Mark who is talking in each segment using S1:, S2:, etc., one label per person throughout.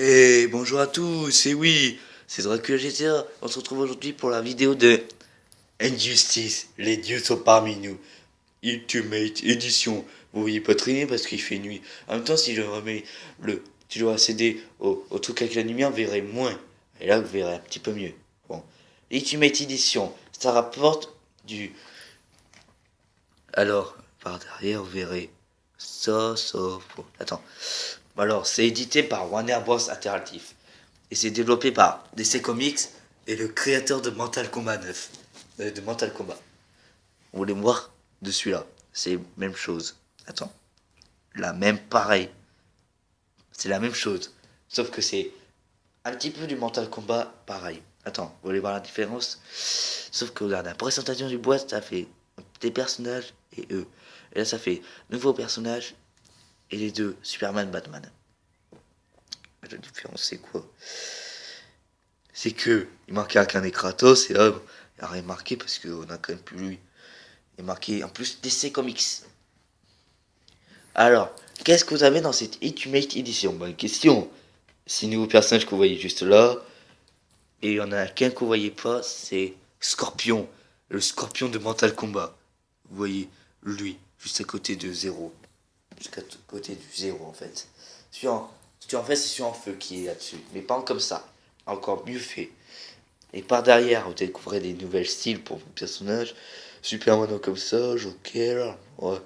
S1: Hey, bonjour à tous, c'est oui, c'est Dracula GTA. On se retrouve aujourd'hui pour la vidéo de Injustice, les dieux sont parmi nous. Ultimate Edition. Vous voyez pas très bien parce qu'il fait nuit. En même temps, si je remets si je dois accéder au truc avec la lumière, vous verrez moins. Et là, vous verrez un petit peu mieux. Bon. Ultimate Edition, ça rapporte du. Alors, par derrière, vous verrez. Attends. Alors, c'est édité par Warner Bros. Interactive. Et c'est développé par DC Comics et le créateur de Mortal Kombat 9. De Mortal Kombat. Vous voulez me voir de celui-là. C'est même chose. Attends. La même, pareil. C'est la même chose. Sauf que c'est un petit peu du Mortal Kombat pareil. Attends, vous voulez voir la différence? Sauf que regarde, la présentation du boîte, ça fait des personnages et eux. Et là, ça fait nouveaux personnages et les deux, Superman, Batman. La différence, c'est quoi? C'est que il manquait qu'un des Kratos et là, il a rien marqué parce qu'on a quand même plus lui. Il est marqué en plus DC Comics. Alors, qu'est-ce que vous avez dans cette Ultimate Edition? Bonne question. 6 nouveaux personnages que vous voyez juste là. Et il y en a qu'un que vous voyez pas, c'est Scorpion. Le Scorpion de Mortal Kombat. Vous voyez, lui, juste à côté de Zéro. Juste à côté du Zéro en fait. En fait, c'est celui en feu qui est là-dessus. Mais pas comme ça. Encore mieux fait. Et par derrière, vous découvrez des nouvelles styles pour vos personnages. Superman comme ça, Joker, ouais,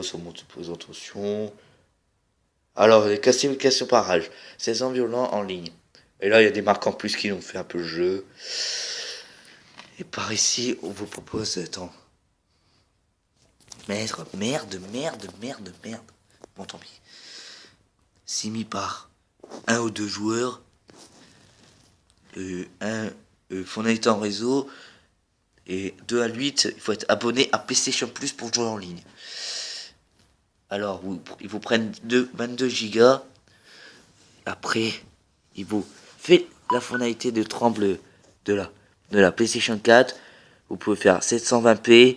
S1: ça monte de présentation. Alors, les classifications par âge. 16 ans violent en ligne. Et là, il y a des marques en plus qui ont fait un peu le jeu. Et par ici, on vous propose. Attends. Merde. Bon, tant pis. C'est mis par un ou deux joueurs. Fonctionnalité en réseau. Et 2 à 8, il faut être abonné à PlayStation Plus pour jouer en ligne. Alors, ils vous prennent 22 gigas. Après, ils vous fait la fonctionnalité de tremble de la PlayStation 4. Vous pouvez faire 720p,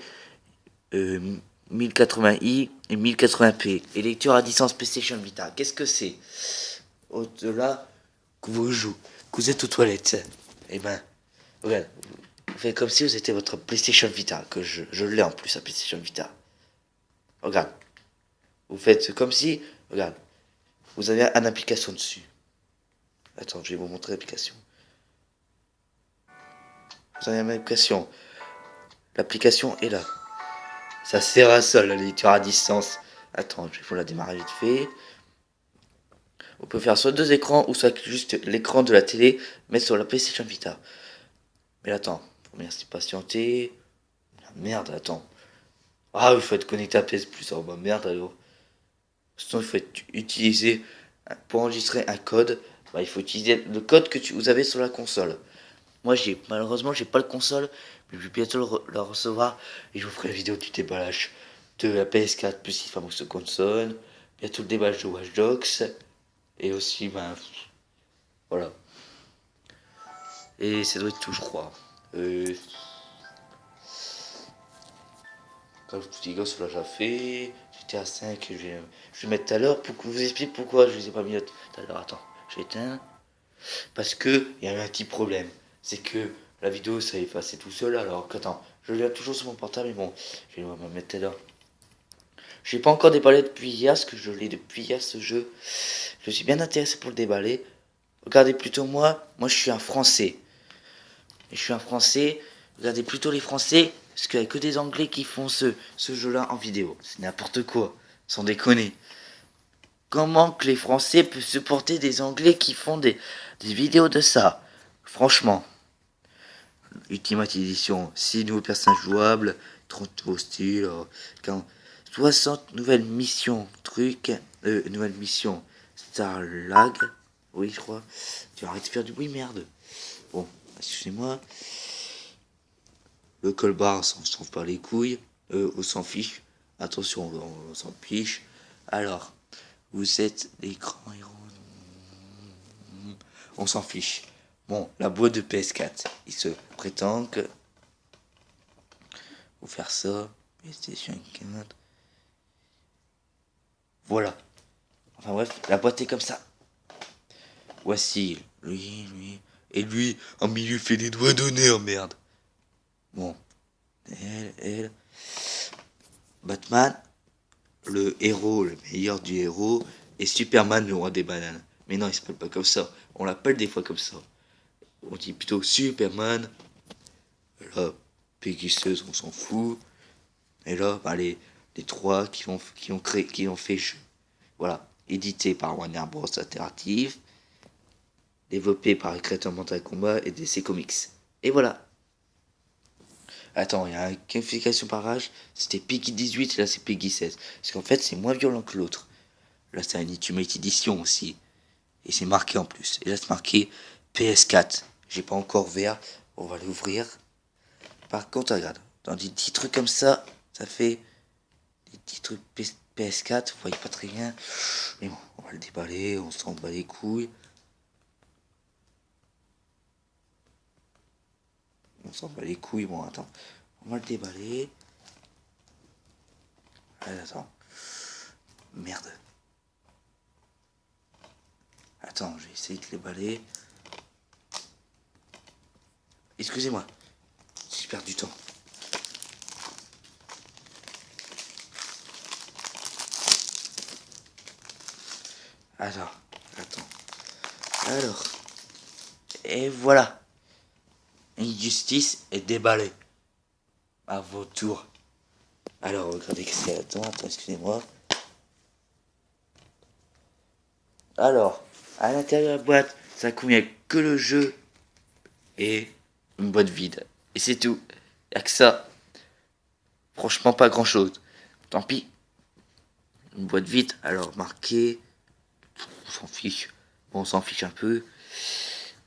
S1: 1080i et 1080p. Et lecture à distance PlayStation Vita. Qu'est-ce que c'est? Au-delà que vous jouez, que vous êtes aux toilettes. Eh ben, regarde, vous faites comme si vous étiez votre PlayStation Vita, que je l'ai en plus, la PlayStation Vita. Regarde, vous faites comme si, regarde, vous avez une application dessus. Attends, je vais vous montrer l'application. Vous avez une application. L'application est là. Ça sert à ça, la lecture à distance. Attends, je vais vous la démarrer vite fait. On peut faire soit deux écrans ou soit juste l'écran de la télé, mais sur la PlayStation Vita. Mais attends, merci de patienter. Ah, merde, attends. Ah, il faut être connecté à PS Plus. Oh bah merde alors. Sinon, il faut utiliser pour enregistrer un code. Bah, il faut utiliser le code que vous avez sur la console. Moi, malheureusement, j'ai pas le console, mais je vais bientôt le recevoir et je vous ferai une vidéo du déballage de la PS4 plus les fameuses consoles. Bientôt le déballage de Watch Dogs et aussi, ben, voilà. Et ça doit être tout, je crois. Quand je petit gosse, là, j'ai fait. J'étais à 5, je vais mettre tout à l'heure pour que vous explique pourquoi je les ai pas mis tout à l'heure. Attends, j'éteins. Parce que il y a eu un petit problème. C'est que la vidéo ça effacé tout seul. Alors attends, je l'ai toujours sur mon portable, mais bon, je vais me mettre là. J'ai pas encore déballé depuis hier, parce que je l'ai depuis hier ce jeu. Je suis bien intéressé pour le déballer. Regardez plutôt moi je suis un Français. Et je suis un Français, regardez plutôt les Français, parce qu'il n'y a que des Anglais qui font ce jeu-là en vidéo. C'est n'importe quoi, sans déconner. Comment que les Français peuvent supporter des Anglais qui font des vidéos de ça? Franchement. Ultimate Edition, 6 nouveaux personnages jouables, 30 nouveaux styles, 60 nouvelles missions, nouvelles missions, Starlag, oui je crois, tu arrêtes de faire du bruit merde. Bon, excusez-moi, le colbar, on se trouve pas les couilles, on s'en fiche, attention, on s'en fiche. Alors, vous êtes l'écran héros, on s'en fiche. Bon, la boîte de PS4, il se prétend que faut faire ça, PlayStation 4. Voilà. Enfin bref, la boîte est comme ça. Voici, lui. Et lui, en milieu, fait des doigts d'honneur, merde. Bon, elle. Batman, le héros, le meilleur du héros, et Superman, le roi des bananes. Mais non, il s'appelle pas comme ça. On l'appelle des fois comme ça. On dit plutôt Superman. Là, Peggy 16, on s'en fout. Et là, bah, les trois qui ont fait jeu. Voilà. Édité par Warner Bros. Interactive. Développé par les créateurs Mortal Kombat et DC Comics. Et voilà. Attends, il y a une qualification par âge. C'était Peggy 18 et là c'est Peggy 16. Parce qu'en fait, c'est moins violent que l'autre. Là, c'est une Ultimate Edition aussi. Et c'est marqué en plus. Et là, c'est marqué PS4. J'ai pas encore vert. On va l'ouvrir. Par contre, regarde. Dans des petits trucs comme ça, ça fait des petits trucs PS4. Vous voyez pas très bien. Mais bon, on va le déballer. On s'en bat les couilles. On s'en bat les couilles. Bon, attends. On va le déballer. Allez, attends. Merde. Attends, je vais essayer de les balayer. Excusez-moi. J'ai perdu du temps. Alors, attends. Alors. Et voilà. Injustice est déballée. À vos tours. Alors, regardez que c'est. Attends, excusez-moi. Alors, à l'intérieur de la boîte, ça contient que le jeu et une boîte vide. Et c'est tout. Y'a que ça. Franchement, pas grand chose. Tant pis. Une boîte vide, alors marqué. On s'en fiche. Bon, on s'en fiche un peu.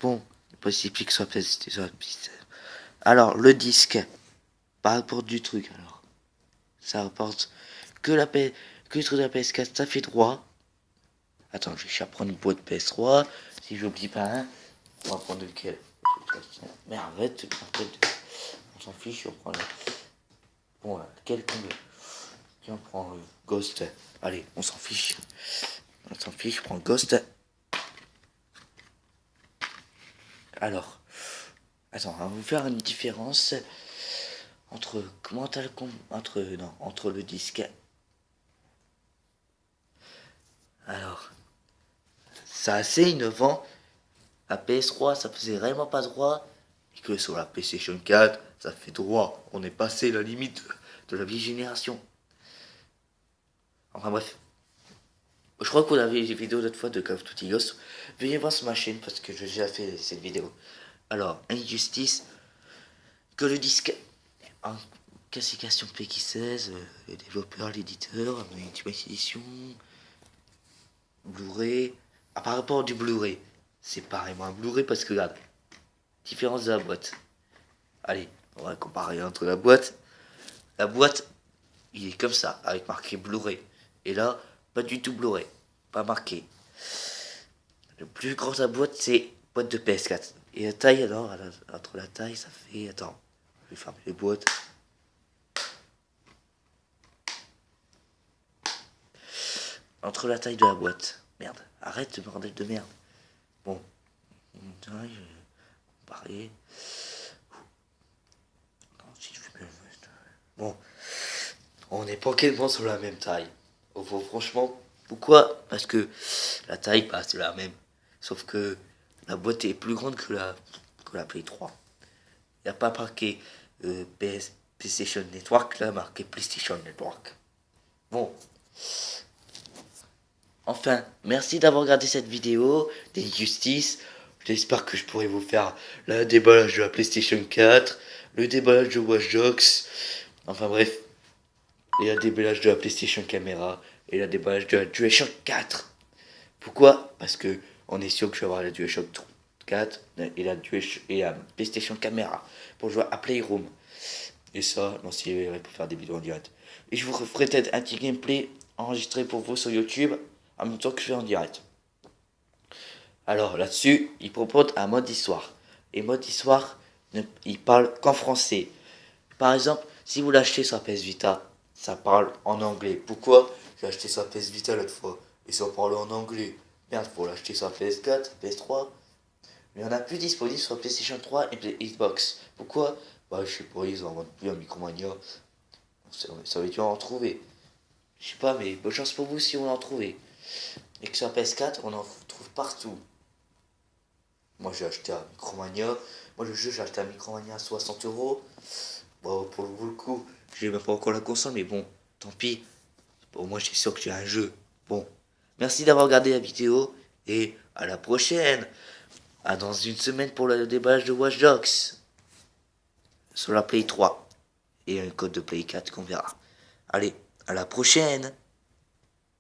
S1: Bon, possible que ce soit alors, le disque. Par rapport du truc, alors. Ça rapporte que que le truc de la PS4, ça fait droit. Attends, je vais prendre une boîte PS3. Si j'oublie pas un, on va prendre lequel. Mais arrête, on s'en fiche, on prend le. Bon, lequel tombe. Tiens, on prend le Ghost. Allez, on s'en fiche. On s'en fiche, je prends le Ghost. Alors, attends, on va vous faire une différence entre entre le disque. Alors, c'est assez innovant. La PS3, ça faisait vraiment pas droit. Et que sur la PlayStation 4, ça fait droit. On est passé la limite de la vieille génération. Enfin bref. Je crois qu'on avait des vidéos d'autres fois de Call of Duty Ghost. Veuillez voir sur ma chaîne parce que j'ai déjà fait cette vidéo. Alors, Injustice, que le disque en classification PX16, le développeur, l'éditeur, Ultimate Edition, Blu-ray. Ah, par rapport du Blu-ray, c'est pareillement un Blu-ray parce que regarde, différence de la boîte. Allez, on va comparer entre la boîte. La boîte, il est comme ça, avec marqué Blu-ray. Et là, pas du tout Blu-ray, pas marqué. Le plus grand de la boîte, c'est boîte de PS4. Et la taille, alors, entre la taille, ça fait. Attends, je vais fermer les boîtes. Entre la taille de la boîte. Merde, arrête ce bordel de merde. Bon, une taille, pareil. Bon, on est pas quasiment sur la même taille. Franchement, pourquoi? Parce que la taille, bah, c'est la même. Sauf que la boîte est plus grande que la Play 3. Il n'y a pas marqué PlayStation Network, là, marqué PlayStation Network. Bon. Enfin, merci d'avoir regardé cette vidéo d'Injustice. J'espère que je pourrai vous faire le déballage de la PlayStation 4, le déballage de Watch Dogs. Enfin bref, et le déballage de la PlayStation Camera et le déballage de la DualShock 4. Pourquoi? Parce que on est sûr que je vais avoir la DualShock 4 et la PlayStation Camera pour jouer à Playroom. Et ça, non, si pour faire des vidéos en direct. Et je vous ferai peut-être un petit gameplay enregistré pour vous sur YouTube en même temps que je fais en direct. Alors là-dessus, il propose un mode histoire. Et mode histoire, il parle qu'en français. Par exemple, si vous l'achetez sur la PS Vita, ça parle en anglais. Pourquoi? J'ai acheté sur la PS Vita l'autre fois et ça parle en anglais. Merde, faut l'acheter sur la PS4, PS3. Mais il n'y en a plus disponible sur PlayStation 3 et Xbox. Pourquoi? Bah, je sais pas, ils en vendent plus à Micromania. Ça va être dur à en trouver. Je sais pas, mais bonne chance pour vous si on en trouvait. Et que sur la PS4, on en trouve partout. Moi, j'ai acheté à Micromania. Moi, le jeu, j'ai acheté à Micromania à 60 euros. Bon, pour le coup, j'ai même pas encore la console, mais bon, tant pis. Bon, moi, j'ai sûr que j'ai un jeu. Bon, merci d'avoir regardé la vidéo et à la prochaine. À dans une semaine pour le déballage de Watch Dogs sur la Play 3 et un code de Play 4 qu'on verra. Allez, à la prochaine.